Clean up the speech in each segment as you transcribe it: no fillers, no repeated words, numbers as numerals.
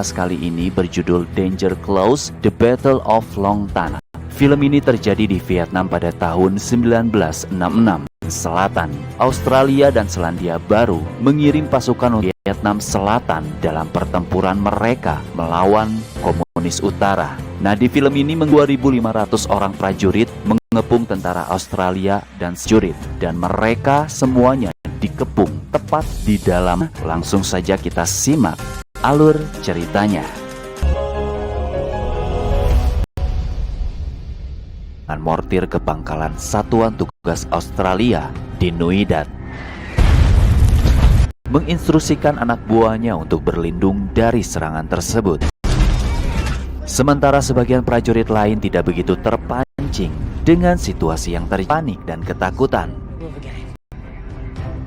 kali ini berjudul Danger Close: The Battle of Long Tan. Film ini terjadi di Vietnam pada tahun 1966. Selatan, Australia dan Selandia Baru mengirim pasukan Vietnam Selatan dalam pertempuran mereka melawan komunis utara. Nah, di film ini 2.500 orang prajurit mengepung tentara Australia dan prajurit, dan mereka semuanya dikepung tepat di dalam. Langsung saja kita simak alur ceritanya. Mortir ke pangkalan Satuan Tugas Australia di Nui Dat, menginstruksikan anak buahnya untuk berlindung dari serangan tersebut. Sementara sebagian prajurit lain tidak begitu terpancing dengan situasi yang panik dan ketakutan.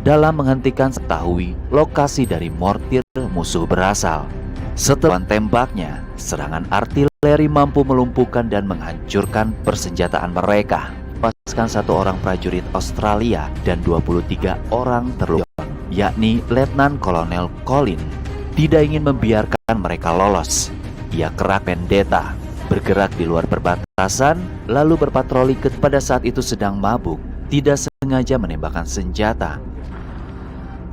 Dalam menghentikan ketahui lokasi dari mortir musuh berasal. Setelah tembaknya, serangan artileri mampu melumpuhkan dan menghancurkan persenjataan mereka. Lepaskan 1 orang prajurit Australia dan 23 orang terluka, yakni Letnan Kolonel Colin, tidak ingin membiarkan mereka lolos. Ia kerap vendetta, bergerak di luar perbatasan, lalu berpatroli pada saat itu sedang mabuk, tidak sengaja menembakkan senjata.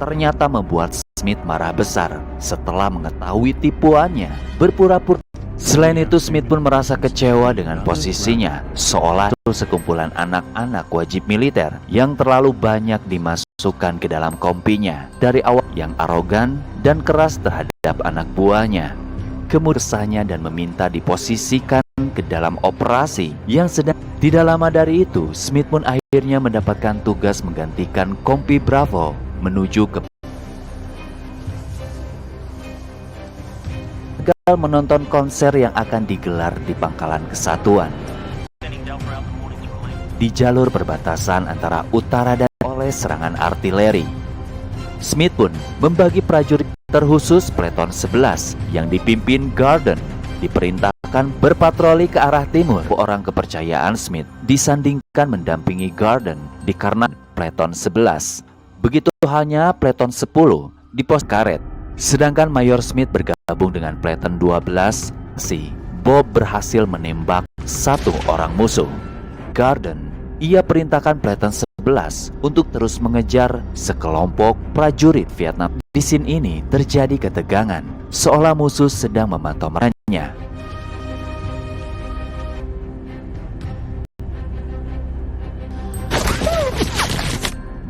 Ternyata membuat Smith marah besar setelah mengetahui tipuannya, berpura-pura. Selain itu, Smith pun merasa kecewa dengan posisinya, seolah sekumpulan anak-anak wajib militer yang terlalu banyak dimasukkan ke dalam kompinya. Dari awal yang arogan dan keras terhadap anak buahnya, kemudiannya dan meminta diposisikan ke dalam operasi yang sedang. Tidak lama dari itu, Smith pun akhirnya mendapatkan tugas menggantikan Kompi Bravo menuju ke menonton konser yang akan digelar di pangkalan kesatuan di jalur perbatasan antara utara dan oleh serangan artileri. Smith pun membagi prajurit terkhusus Pleton 11 yang dipimpin Garden diperintahkan berpatroli ke arah timur. Orang kepercayaan Smith disandingkan mendampingi Garden dikarenakan Pleton 11. Begitu hanya Pleton 10 di pos karet. Sedangkan Mayor Smith bergabung dengan Pleton 12. Bob berhasil menembak 1 orang musuh. Garden, ia perintahkan Pleton 11 untuk terus mengejar sekelompok prajurit Vietnam. Di scene ini terjadi ketegangan, seolah musuh sedang memantau mereka.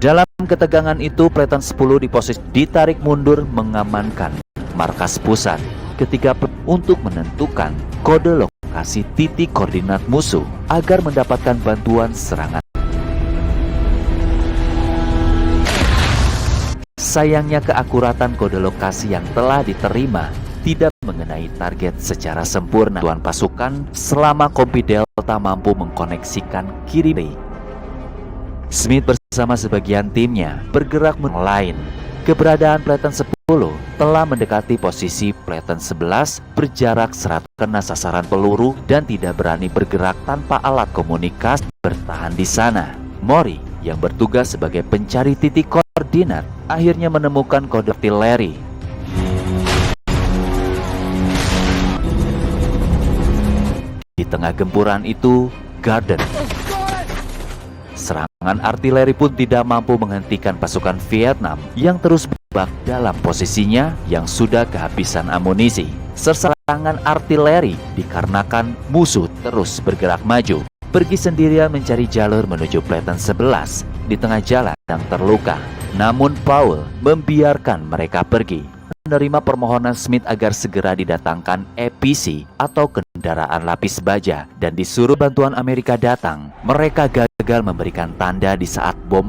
Dalam ketegangan itu, Pleton 10 di posisi ditarik mundur mengamankan markas pusat ketika untuk menentukan kode lokasi titik koordinat musuh agar mendapatkan bantuan serangan. Sayangnya, keakuratan kode lokasi yang telah diterima tidak mengenai target secara sempurna. Tuan pasukan selama Kompi Delta mampu mengkoneksikan kiri. Smith bersama sebagian timnya bergerak lain. Keberadaan Pleton 10 telah mendekati posisi Pleton 11 berjarak 100 kena sasaran peluru dan tidak berani bergerak tanpa alat komunikasi bertahan di sana. Mori yang bertugas sebagai pencari titik koordinat akhirnya menemukan kode artileri. Di tengah gempuran itu, Garden. Serangan artileri pun tidak mampu menghentikan pasukan Vietnam yang terus bergebrak dalam posisinya yang sudah kehabisan amunisi. Serangan artileri dikarenakan musuh terus bergerak maju, pergi sendirian mencari jalur menuju Pleton 11 di tengah jalan yang terluka. Namun Paul membiarkan mereka pergi. Menerima permohonan Smith agar segera didatangkan EPC atau kendaraan lapis baja dan disuruh bantuan Amerika datang. Mereka gagal memberikan tanda di saat bom.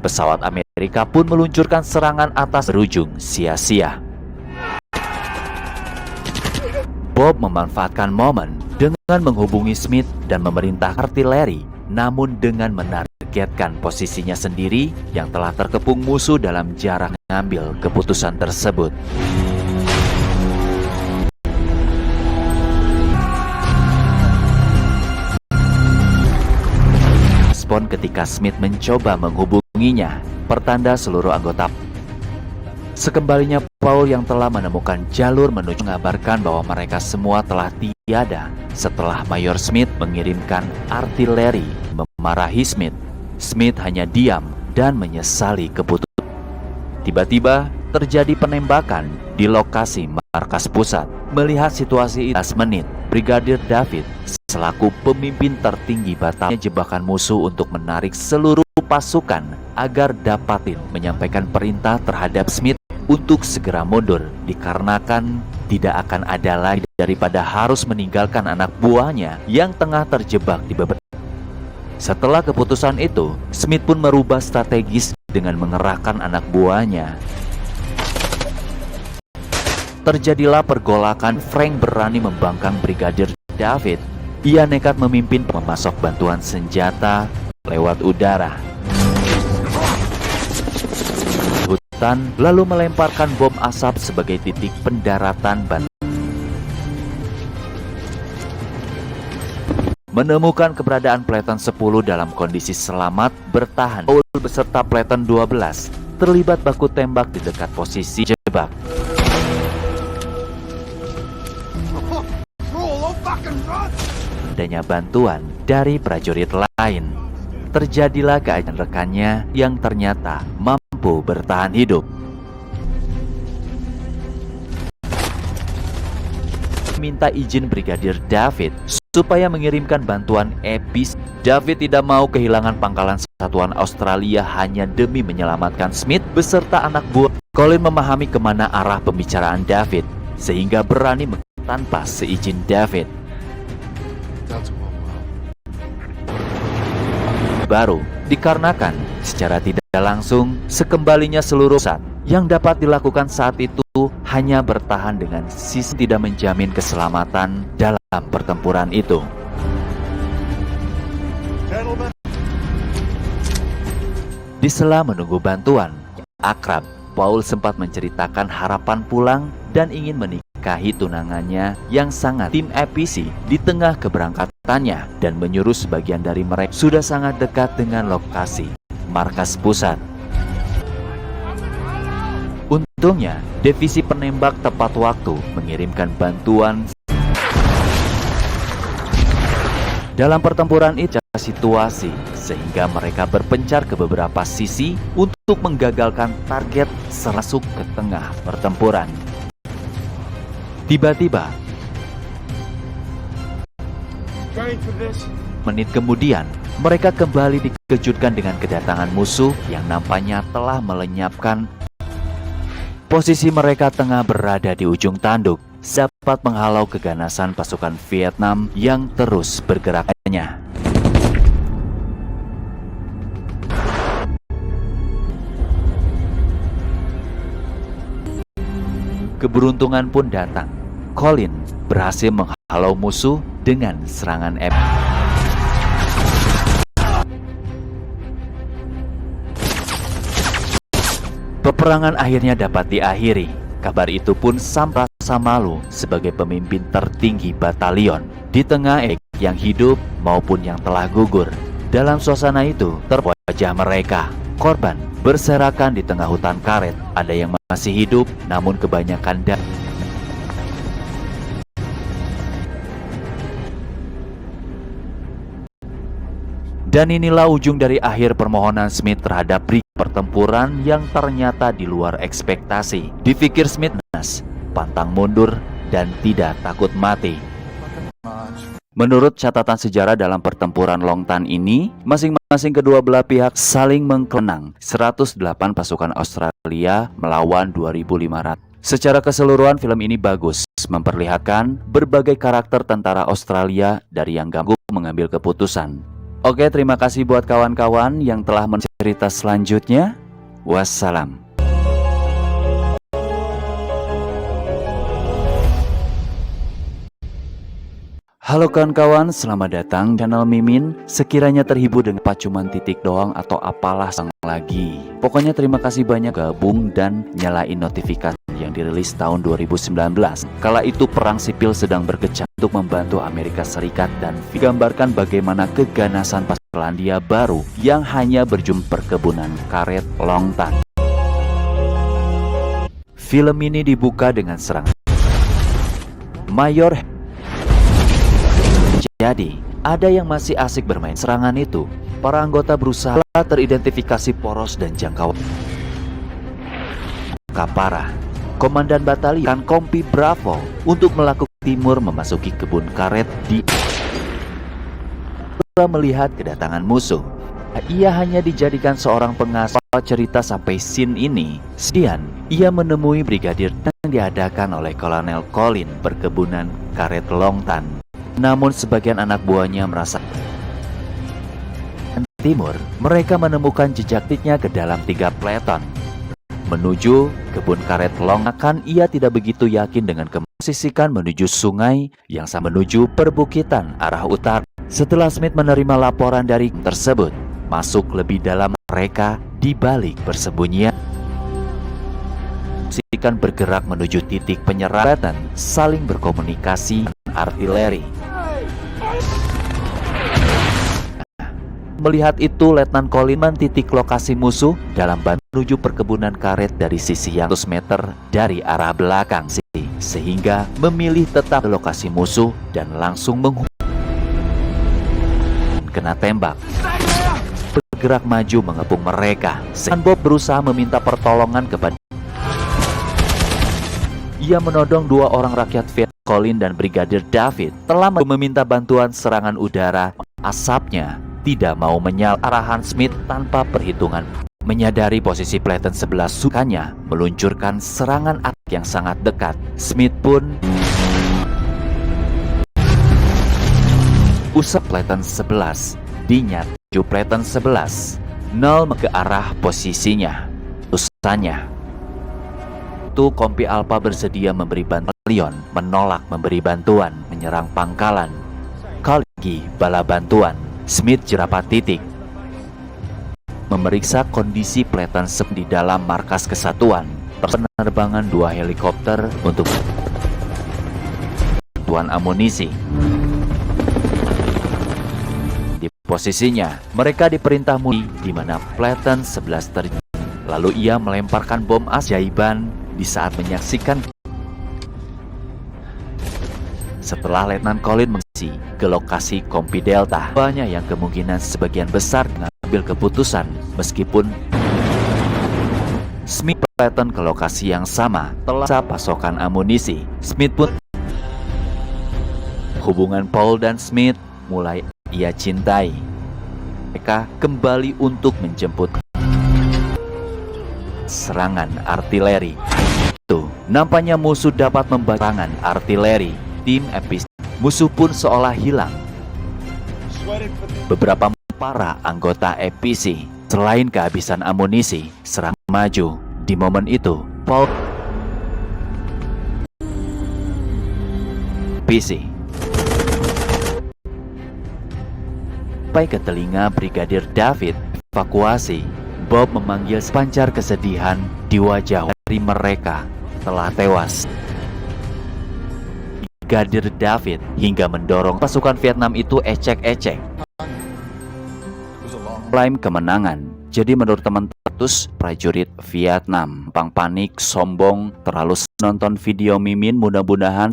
Pesawat Amerika pun meluncurkan serangan atas berujung sia-sia. Bob memanfaatkan momen dengan menghubungi Smith dan memerintah artileri, namun dengan menargetkan posisinya sendiri yang telah terkepung musuh dalam jarak mengambil keputusan tersebut. Respon ketika Smith mencoba menghubunginya, pertanda seluruh anggota Sekembalinya Paul yang telah menemukan jalur menuju mengabarkan bahwa mereka semua telah tiada setelah Mayor Smith mengirimkan artileri memarahi Smith. Smith hanya diam dan menyesali keputusan. Tiba-tiba terjadi penembakan di lokasi markas pusat. Melihat situasi itu, 15 menit, Brigadir David selaku pemimpin tertinggi batalnya jebakan musuh untuk menarik seluruh pasukan agar dapatin menyampaikan perintah terhadap Smith untuk segera mundur, dikarenakan tidak akan ada lagi daripada harus meninggalkan anak buahnya yang tengah terjebak di beberapa. Setelah keputusan itu, Smith pun merubah strategis dengan mengerahkan anak buahnya. Terjadilah pergolakan. Frank berani membangkang Brigadir David. Ia nekat memimpin memasok bantuan senjata lewat udara, hutan, lalu melemparkan bom asap sebagai titik pendaratan bantuan. Menemukan keberadaan Platoon 10 dalam kondisi selamat bertahan. Paul beserta Platoon 12 terlibat baku tembak di dekat posisi jebak. Adanya bantuan dari prajurit lain, terjadilah keadaan rekannya yang ternyata mampu bertahan hidup. Minta izin Brigadir David supaya mengirimkan bantuan epis. David tidak mau kehilangan pangkalan satuan Australia hanya demi menyelamatkan Smith beserta anak buah. Colin memahami kemana arah pembicaraan David sehingga berani tanpa seizin David. Baru dikarenakan secara tidak langsung sekembalinya seluruh saat yang dapat dilakukan saat itu hanya bertahan dengan sisi tidak menjamin keselamatan dalam pertempuran itu. Di sela menunggu bantuan akrab, Paul sempat menceritakan harapan pulang dan ingin menikahi tunangannya yang sangat tim APC di tengah keberangkatannya dan menyuruh sebagian dari mereka sudah sangat dekat dengan lokasi markas pusat. Untungnya, divisi penembak tepat waktu mengirimkan bantuan. Dalam pertempuran itu situasi sehingga mereka berpencar ke beberapa sisi untuk menggagalkan target serasuk ke tengah pertempuran. Tiba-tiba, menit kemudian, mereka kembali dikejutkan dengan kedatangan musuh yang nampaknya telah melenyapkan. Posisi mereka tengah berada di ujung tanduk, dapat menghalau keganasan pasukan Vietnam yang terus bergeraknya. Keberuntungan pun datang. Colin berhasil menghalau musuh dengan serangan Peperangan akhirnya dapat diakhiri. Kabar itu pun sampai rasa malu sebagai pemimpin tertinggi batalion di tengah yang hidup maupun yang telah gugur. Dalam suasana itu terwajah mereka. Korban berserakan di tengah hutan karet. Ada yang masih hidup namun kebanyakan Dan inilah ujung dari akhir permohonan Smith terhadap pertempuran yang ternyata di luar ekspektasi. Dipikir Smith pantang mundur dan tidak takut mati. Menurut catatan sejarah dalam pertempuran Long Tan ini, masing-masing kedua belah pihak saling mengkenang 108 pasukan Australia melawan 2.500. Secara keseluruhan film ini bagus, memperlihatkan berbagai karakter tentara Australia dari yang gampang mengambil keputusan. Oke, terima kasih buat kawan-kawan yang telah mencerita selanjutnya. Wassalam. Halo kawan-kawan, selamat datang di channel Mimin. Sekiranya terhibur dengan cuman titik doang atau apalah sang lagi. Pokoknya terima kasih banyak gabung dan nyalain notifikasi yang dirilis tahun 2019. Kala itu perang sipil sedang berkecamuk untuk membantu Amerika Serikat dan digambarkan bagaimana keganasan Selandia Baru yang hanya berjumpa perkebunan karet Long Tan. Film ini dibuka dengan serangan Mayor. Jadi, ada yang masih asik bermain serangan itu. Para anggota berusaha teridentifikasi poros dan jangkauan. Kapara, komandan batalion Kompi Bravo, untuk melakukan timur memasuki kebun karet di melihat kedatangan musuh. Ia hanya dijadikan seorang pengasal cerita sampai scene ini. Kemudian, ia menemui brigadir yang diadakan oleh Kolonel Colin perkebunan karet Longtan. Namun sebagian anak buahnya merasa timur, mereka menemukan jejak-jejaknya ke dalam 3 peleton menuju kebun karet Longtan. Ia tidak begitu yakin dengan posisikan menuju sungai yang sama menuju perbukitan arah utara. Setelah Smith menerima laporan dari tersebut, masuk lebih dalam, mereka di balik persembunyian bergerak menuju titik penyeratan, saling berkomunikasi artileri. Melihat itu, Letnan Colin titik lokasi musuh dalam menuju perkebunan karet dari sisi yang 100 meter dari arah belakang, sehingga memilih tetap lokasi musuh dan langsung kena tembak. Bergerak maju mengepung mereka. Bob berusaha meminta pertolongan kepada. Ia menodong 2 orang rakyat Vietnam, Colin dan Brigadir David, telah meminta bantuan serangan udara. Asapnya tidak mau menyala. Arahan Smith tanpa perhitungan. Menyadari posisi peleton sebelah sukanya meluncurkan serangan yang sangat dekat. Smith pun usap peleton 11 dinyat. Peleton 11 0 ke arah posisinya. Urusannya itu Kompi Alpha bersedia memberi bantuan, menolak memberi bantuan, menyerang pangkalan. Kali bala bantuan, Smith jerapat titik. Memeriksa kondisi peleton di dalam markas kesatuan. Penerbangan 2 helikopter untuk bantuan amunisi. Di posisinya, mereka diperintah di mana peleton 11 terjadi. Lalu ia melemparkan bom ajaiban di saat menyaksikan. Setelah Letnan Colin mengisi ke lokasi Kompi Delta, banyak yang kemungkinan sebagian besar mengambil keputusan, meskipun Smith peleton ke lokasi yang sama telah pasokan amunisi. Smith pun hubungan Paul dan Smith mulai ia cintai. Mereka kembali untuk menjemput serangan artileri. Tuh, nampaknya musuh dapat membaca serangan artileri. Tim EPIC musuh pun seolah hilang. Beberapa para anggota EPC selain kehabisan amunisi, serang maju. Di momen itu, Paul EPC sampai ke telinga Brigadir David. Evakuasi. Bob memanggil sepancar kesedihan di wajah dari mereka telah tewas. Brigadir David hingga mendorong pasukan Vietnam itu ecek-ecek. Klaim kemenangan. Jadi menurut teman-teman prajurit Vietnam, panik, sombong, terlalu nonton video Mimin, mudah-mudahan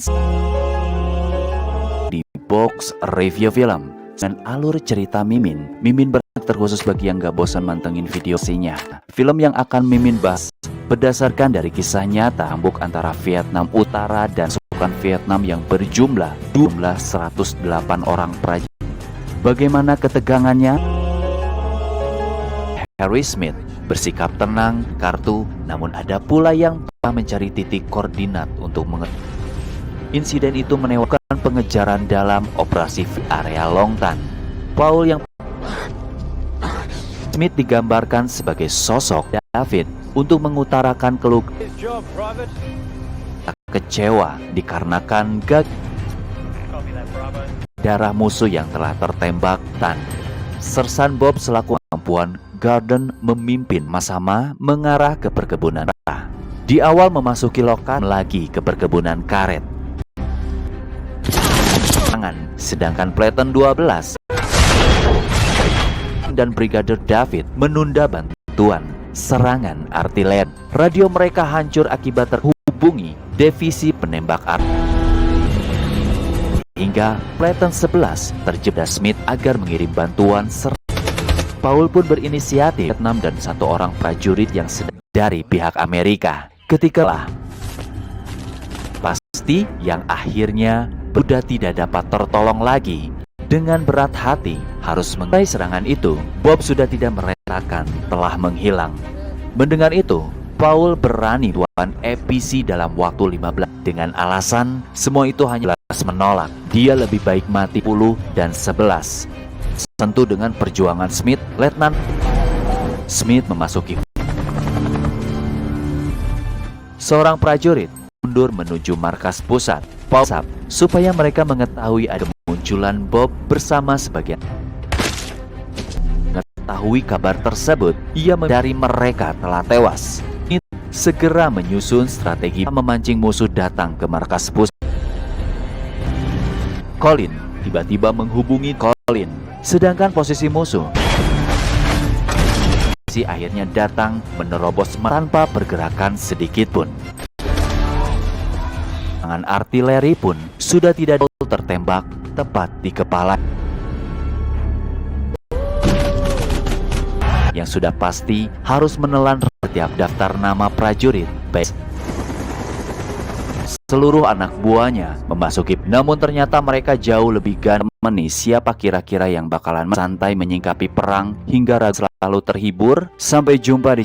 di box review film dan alur cerita Mimin terkhusus bagi yang gak bosan mantengin videonya. Film yang akan Mimin bahas berdasarkan dari kisah nyata ambuk antara Vietnam Utara dan pasukan Vietnam yang berjumlah 108 orang prajurit. Bagaimana ketegangannya? Harry Smith bersikap tenang, kartu, namun ada pula yang mencari titik koordinat untuk mengetahui. Insiden itu menewaskan pengejaran dalam operasi area Longtan. Paul yang Smith digambarkan sebagai sosok David untuk mengutarakan keluh kecewa dikarenakan darah musuh yang telah tertembak. Dan Sersan Bob selaku perempuan Garden memimpin Masama mengarah ke perkebunan. Di awal memasuki lokasi lagi ke perkebunan karet. Sedangkan Peleton 12 dan Brigadir David menunda bantuan. serangan artileri. Radio mereka hancur akibat terhubungi divisi penembak artileri. Hingga Platoon 11 terjebak Smith agar mengirim bantuan. Paul pun berinisiatif Vietnam dan satu orang prajurit yang sedang dari pihak Amerika. Ketikalah pasti yang akhirnya sudah tidak dapat tertolong lagi. Dengan berat hati harus mengakhiri serangan itu, Bob sudah tidak merelakan telah menghilang. Mendengar itu, Paul berani tuan EPC dalam waktu 15 dengan alasan semua itu hanya menolak. Dia lebih baik mati 10 dan 11. Tentu dengan perjuangan Smith, Letnan Smith memasuki seorang prajurit mundur menuju markas pusat Paul supaya mereka mengetahui ada kemunculan Bob bersama sebagian. Mengetahui kabar tersebut, ia mencari mereka telah tewas. Segera menyusun strategi memancing musuh datang ke markas pusat. Colin tiba-tiba menghubungi Colin, sedangkan posisi musuh akhirnya datang menerobos tanpa pergerakan sedikit pun. Serangan artileri pun sudah tidak tertembak tepat di kepala. Yang sudah pasti harus menelan setiap daftar nama prajurit baik seluruh anak buahnya memasuki. Namun ternyata mereka jauh lebih ganteng. Siapa kira-kira yang bakalan santai menyingkapi perang hingga ragu selalu terhibur. Sampai jumpa di